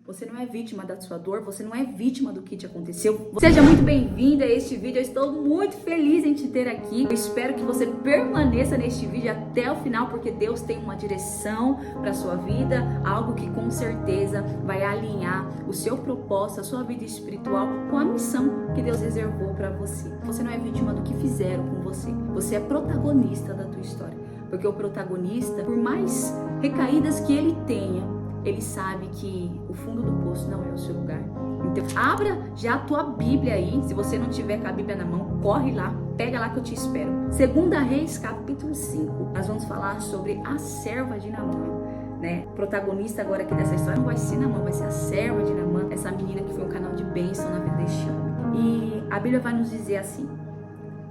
Você não é vítima da sua dor, você não é vítima do que te aconteceu. Seja muito bem-vinda a este vídeo, eu estou muito feliz em te ter aqui. Eu espero que você permaneça neste vídeo até o final, porque Deus tem uma direção para a sua vida, algo que com certeza vai alinhar o seu propósito, a sua vida espiritual com a missão que Deus reservou para você. Você não é vítima do que fizeram com você, você é protagonista da tua história. Porque o protagonista, por mais recaídas que ele tenha, ele sabe que o fundo do poço não é o seu lugar. Então, abra já a tua Bíblia aí. Se você não tiver com a Bíblia na mão, corre lá, pega lá que eu te espero. 2 Reis, capítulo 5. Nós vamos falar sobre a serva de Naamã, né? O protagonista agora aqui dessa história não vai ser Naamã, vai ser a serva de Naamã, essa menina que foi um canal de bênção na vida deste homem. E a Bíblia vai nos dizer assim,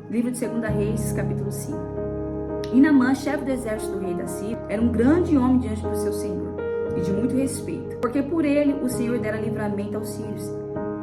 livro de 2 Reis, capítulo 5. E Naamã, chefe do exército do rei da Síria, era um grande homem diante do seu senhor e de muito respeito, porque por ele o Senhor dera livramento aos sírios,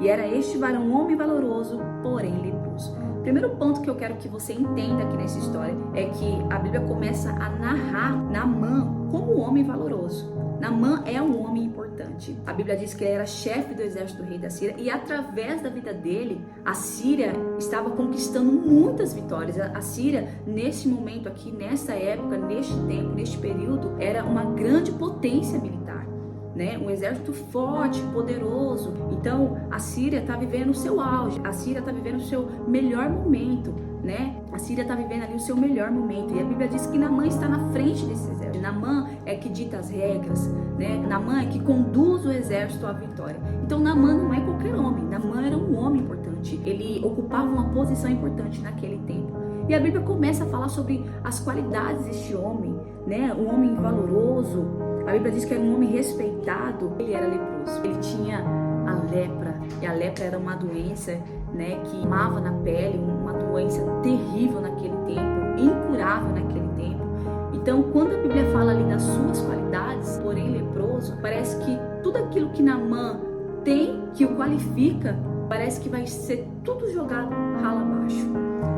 e era este varão um homem valoroso, porém leproso. Primeiro ponto que eu quero que você entenda aqui nessa história é que a Bíblia começa a narrar Naamã como um homem valoroso. Naamã é um homem importante. A Bíblia diz que ele era chefe do exército do rei da Síria, e através da vida dele, a Síria estava conquistando muitas vitórias. A Síria, nesse momento aqui, nessa época, neste tempo, neste período, era uma grande potência militar, né? Um exército forte, poderoso. Então, a Síria está vivendo o seu auge, a Síria está vivendo o seu melhor momento, né? A Síria está vivendo ali o seu melhor momento, e a Bíblia diz que Naamã está na frente desse exército. Naamã é que dita as regras, né? Naamã é que conduz o exército à vitória. Então Naamã não é qualquer homem, Naamã era um homem importante, ele ocupava uma posição importante naquele tempo. E a Bíblia começa a falar sobre as qualidades deste homem, né? Um homem valoroso. A Bíblia diz que era um homem respeitado. Ele era leproso, ele tinha a lepra, e a lepra era uma doença, né, que queimava na pele, uma doença terrível naquele tempo, incurável naquele tempo. Então, quando a Bíblia fala ali das suas qualidades, porém leproso, parece que tudo aquilo que Naamã tem, que o qualifica, parece que vai ser tudo jogado rala abaixo,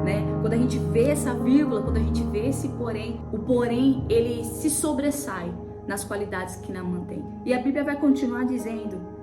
né? Quando a gente vê essa vírgula, quando a gente vê esse porém, o porém, ele se sobressai nas qualidades que Naamã tem. E a Bíblia vai continuar dizendo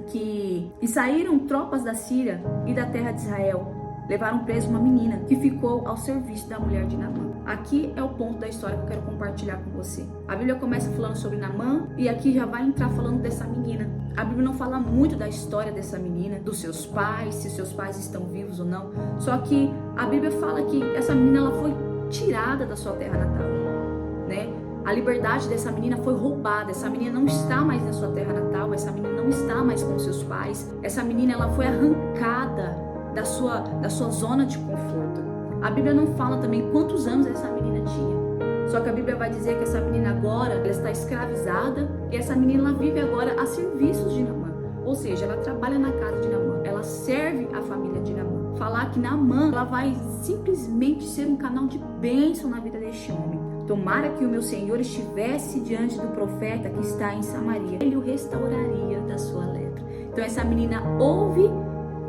que saíram tropas da Síria e da terra de Israel, levaram preso uma menina que ficou ao serviço da mulher de Naamã. Aqui é o ponto da história que eu quero compartilhar com você. A Bíblia começa falando sobre Naamã e aqui já vai entrar falando dessa menina. A Bíblia não fala muito da história dessa menina, dos seus pais, se seus pais estão vivos ou não. Só que a Bíblia fala que essa menina ela foi tirada da sua terra natal, né? A liberdade dessa menina foi roubada. Essa menina não está mais na sua terra natal, essa menina não está mais com seus pais. Essa menina ela foi arrancada da sua zona de conforto. A Bíblia não fala também quantos anos essa menina tinha. Só que a Bíblia vai dizer que essa menina agora ela está escravizada, e essa menina ela vive agora a serviços de Naamã. Ou seja, ela trabalha na casa de Naamã, ela serve a família de Naamã. Falar que Naamã ela vai simplesmente ser um canal de bênção na vida deste homem. Tomara que o meu Senhor estivesse diante do profeta que está em Samaria, ele o restauraria da sua lepra. Então essa menina ouve,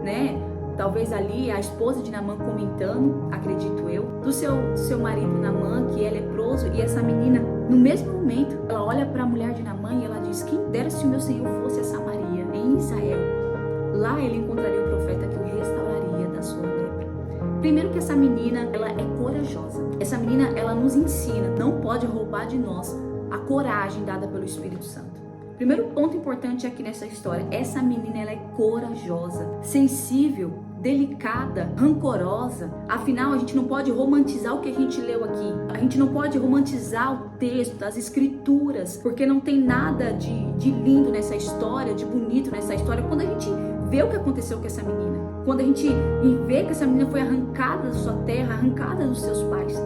né? Talvez ali a esposa de Naamã comentando, acredito eu, do seu marido Naamã, que é leproso, e essa menina, no mesmo momento, ela olha para a mulher de Naamã e ela diz: quem dera se o meu Senhor fosse a Samaria, em Israel. Lá ele encontraria o profeta que o restauraria da sua lepra. Primeiro que essa menina, ela é corajosa. Essa menina, ela nos ensina, não pode roubar de nós a coragem dada pelo Espírito Santo. Primeiro ponto importante aqui nessa história, essa menina ela é corajosa, sensível, delicada, rancorosa. Afinal, a gente não pode romantizar o que a gente leu aqui. A gente não pode romantizar o texto, as escrituras, porque não tem nada de lindo nessa história, de bonito nessa história. Quando a gente vê o que aconteceu com essa menina, quando a gente vê que essa menina foi arrancada da sua terra, arrancada dos seus pais.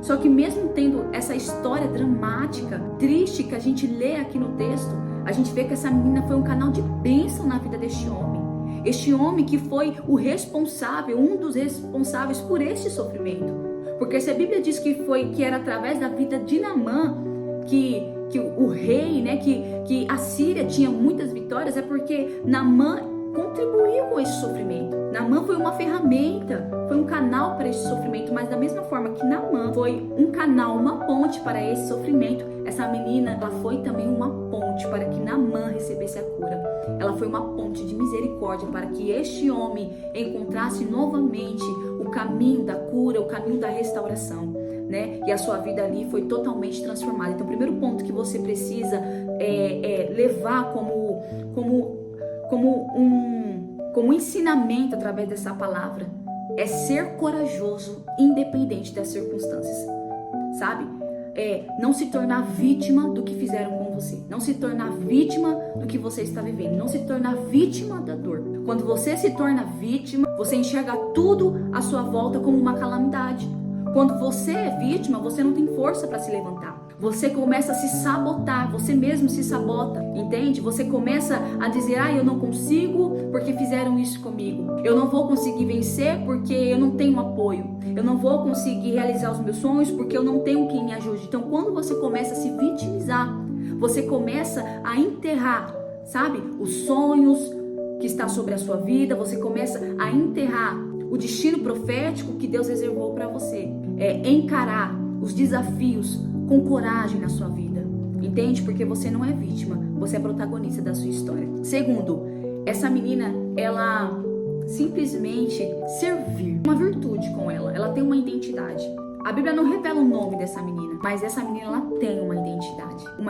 Só que mesmo tendo essa história dramática, triste que a gente lê aqui no texto, a gente vê que essa menina foi um canal de bênção na vida deste homem. Este homem que foi o responsável, um dos responsáveis por este sofrimento. Porque se a Bíblia diz que era através da vida de Naamã que o rei, né, que a Síria tinha muitas vitórias, é porque Naamã contribuiu com esse sofrimento. Naamã foi uma ferramenta, foi um canal para esse sofrimento, mas da mesma forma que Naamã foi um canal, uma ponte para esse sofrimento, essa menina ela foi também uma ponte para que Naamã recebesse a cura. ela foi uma ponte de misericórdia para que este homem encontrasse novamente o caminho da cura, o caminho da restauração, né? E a sua vida ali foi totalmente transformada. Então, o primeiro ponto que você precisa levar como um ensinamento através dessa palavra é ser corajoso, independente das circunstâncias, sabe? Não se tornar vítima do que fizeram com você, não se tornar vítima do que você está vivendo, não se tornar vítima da dor. Quando você se torna vítima, você enxerga tudo à sua volta como uma calamidade. Quando você é vítima, você não tem força para se levantar. Você começa a se sabotar, você mesmo se sabota, entende? Você começa a dizer, eu não consigo porque fizeram isso comigo. Eu não vou conseguir vencer porque eu não tenho apoio. Eu não vou conseguir realizar os meus sonhos porque eu não tenho quem me ajude. Então, quando você começa a se vitimizar, você começa a enterrar, sabe? Os sonhos que está sobre a sua vida, você começa a enterrar o destino profético que Deus reservou para você. Encarar os desafios com coragem na sua vida, entende? Porque você não é vítima, você é protagonista da sua história. Segundo, essa menina, ela simplesmente servir, uma virtude com ela, ela tem uma identidade. A Bíblia não revela o nome dessa menina, mas essa menina, ela tem uma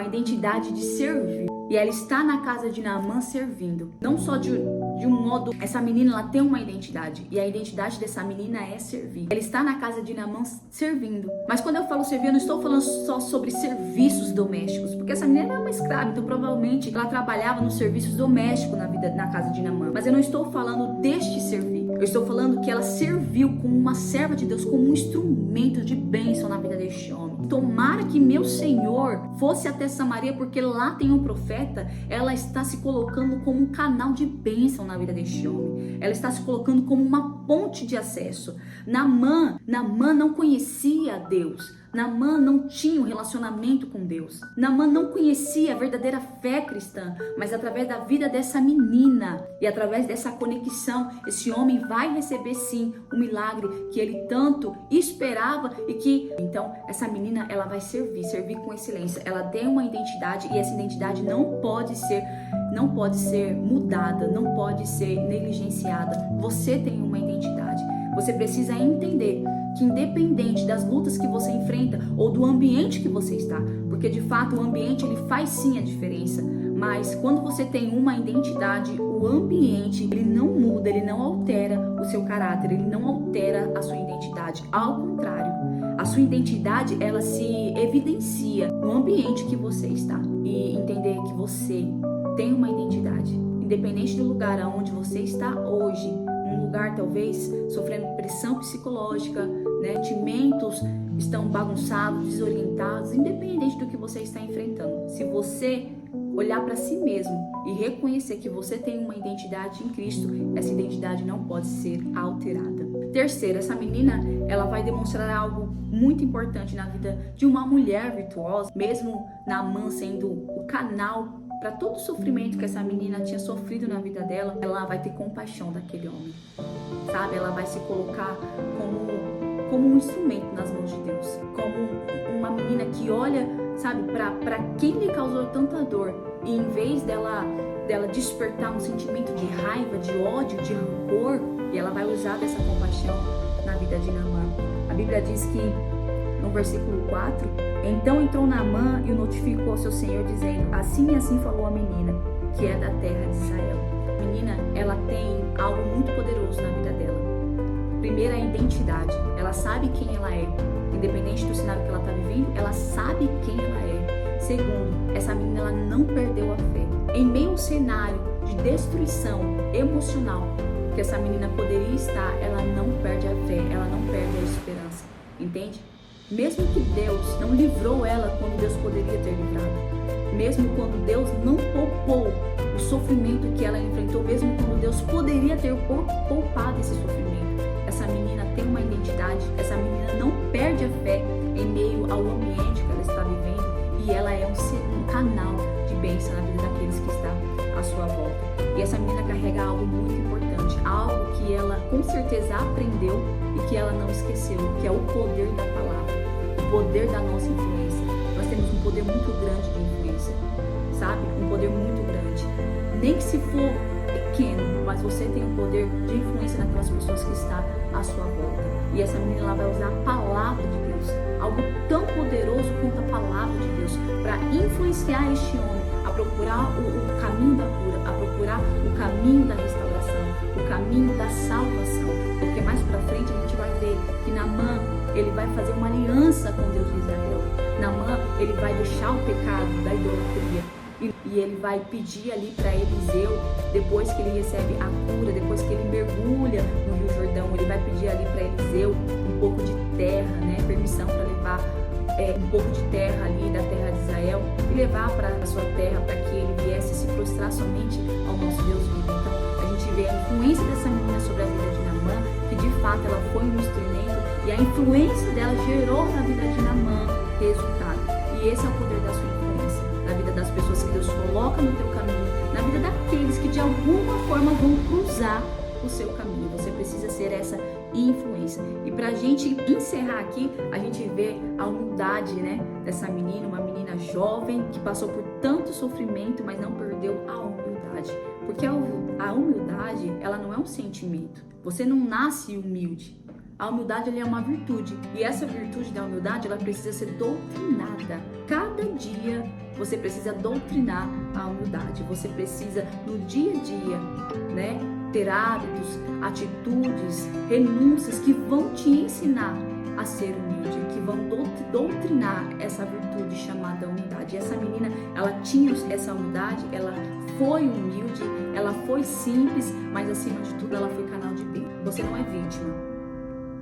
identidade de servir. E ela está na casa de Naamã servindo. Não só de um modo, essa menina, ela tem uma identidade. E a identidade dessa menina é servir. Ela está na casa de Naamã servindo. Mas quando eu falo servir, eu não estou falando só sobre serviços domésticos. Porque essa menina é uma escrava, então provavelmente ela trabalhava nos serviços domésticos na casa de Naamã. Mas eu não estou falando deste servir. Eu estou falando que ela serviu como uma serva de Deus, como um instrumento de bênção na vida deste homem. Tomara que meu Senhor fosse até Samaria, porque lá tem um profeta. Ela está se colocando como um canal de bênção na vida deste homem. Ela está se colocando como uma ponte de acesso. Naamã não conhecia Deus. Naamã não tinha um relacionamento com Deus. Naamã não conhecia a verdadeira fé cristã, mas através da vida dessa menina e através dessa conexão, esse homem vai receber sim o milagre que ele tanto esperava e que, então, essa menina, ela vai servir com excelência. Ela tem uma identidade e essa identidade não pode ser mudada, não pode ser negligenciada. Você tem uma identidade. Você precisa entender que independente das lutas que você enfrenta ou do ambiente que você está, porque de fato o ambiente ele faz sim a diferença, mas quando você tem uma identidade, o ambiente ele não muda, ele não altera o seu caráter, ele não altera a sua identidade, ao contrário, a sua identidade ela se evidencia no ambiente que você está e entender que você tem uma identidade, independente do lugar aonde você está hoje, um lugar talvez sofrendo pressão psicológica, né? Sentimentos estão bagunçados, desorientados, independente do que você está enfrentando. Se você olhar para si mesmo e reconhecer que você tem uma identidade em Cristo, essa identidade não pode ser alterada. Terceiro, essa menina, ela vai demonstrar algo muito importante na vida de uma mulher virtuosa, mesmo Naamã sendo o canal para todo o sofrimento que essa menina tinha sofrido na vida dela, ela vai ter compaixão daquele homem, sabe? Ela vai se colocar como um instrumento nas mãos de Deus, como uma menina que olha, sabe, para quem lhe causou tanta dor e em vez dela despertar um sentimento de raiva, de ódio, de rancor, e ela vai usar dessa compaixão na vida de Naamã. A Bíblia diz que no versículo 4, então entrou Naamã e o notificou ao seu senhor, dizendo, assim e assim falou a menina, que é da terra de Israel. A menina, ela tem algo muito poderoso na vida dela. Primeiro, a identidade. Ela sabe quem ela é. Independente do cenário que ela está vivendo, ela sabe quem ela é. Segundo, essa menina, ela não perdeu a fé. Em meio ao cenário de destruição emocional que essa menina poderia estar, ela não perde a fé, ela não perde a esperança. Entende? Mesmo que Deus não livrou ela quando Deus poderia ter livrado, mesmo quando Deus não poupou o sofrimento que ela enfrentou, mesmo quando Deus poderia ter poupado esse sofrimento, essa menina tem uma identidade, essa menina não perde a fé em meio ao ambiente que ela está vivendo e ela é um canal de bênção na vida daqueles que estão à sua volta. E essa menina carrega algo muito importante, algo que ela com certeza aprendeu e que ela não esqueceu, que é o poder da palavra. O poder da nossa influência. Nós temos um poder muito grande de influência, sabe? Um poder muito grande. nem que se for pequeno, mas você tem o poder de influência naquelas pessoas que estão à sua volta. E essa menina ela vai usar a palavra de Deus, algo tão poderoso quanto a palavra de Deus, para influenciar este homem a procurar o caminho da cura, a procurar o caminho da restauração, o caminho da salvação. Porque mais para frente a gente vai ver que Naamã, ele vai fazer uma aliança com Deus de Israel. Naamã, ele vai deixar o pecado da idolatria. E ele vai pedir ali para Eliseu, depois que ele recebe a cura, depois que ele mergulha no Rio Jordão, ele vai pedir ali para Eliseu um pouco de terra, né? Permissão para levar um pouco de terra ali da terra de Israel e levar para a sua terra para que ele viesse se prostrar somente ao nosso Deus vivo. Então a gente vê a influência dessa menina sobre a vida de Naamã, que de fato ela foi um instrumento e a influência dela gerou na vida de Naamã resultado. E esse é o poder da sua influência na vida das pessoas que Deus coloca no teu caminho, na vida daqueles que de alguma forma vão cruzar o seu caminho. Você precisa ser essa influência. E pra gente encerrar aqui, a gente vê a humildade, né, dessa menina, uma menina jovem que passou por tanto sofrimento, mas não perdeu a humildade. Porque a humildade, ela não é um sentimento. Você não nasce humilde. A humildade ela é uma virtude. E essa virtude da humildade, ela precisa ser doutrinada. Cada dia você precisa doutrinar a humildade. Você precisa, no dia a dia, né, ter hábitos, atitudes, renúncias que vão te ensinar a ser humilde, que vão doutrinar essa virtude chamada humildade. E essa menina, ela tinha essa humildade, ela foi humilde, ela foi simples, mas acima de tudo ela foi canal de bem. Você não é vítima.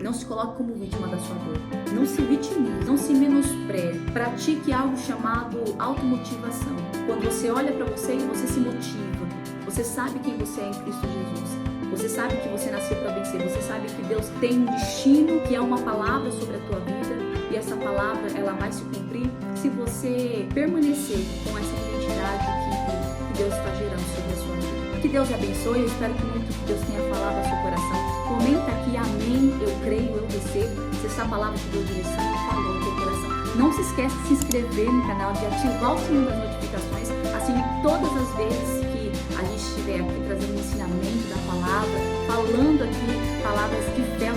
Não se coloque como vítima da sua dor. Não se vitimize, não se menospreze. Pratique algo chamado automotivação. Quando você olha para você e você se motiva, você sabe quem você é em Cristo Jesus. Você sabe que você nasceu para vencer. Você sabe que Deus tem um destino, que é uma palavra sobre a tua vida. E essa palavra, ela vai se cumprir se você permanecer com essa identidade que Deus está gerando sobre a sua vida. Que Deus abençoe. Eu espero que muito que Deus tenha falado ao seu coração. Comenta aqui, amém, eu creio, eu recebo. Se essa palavra te deu direção, falou no teu coração. Não se esqueça de se inscrever no canal, de ativar o sininho das notificações, assim todas as vezes que a gente estiver aqui trazendo um ensinamento da palavra, falando aqui palavras de fé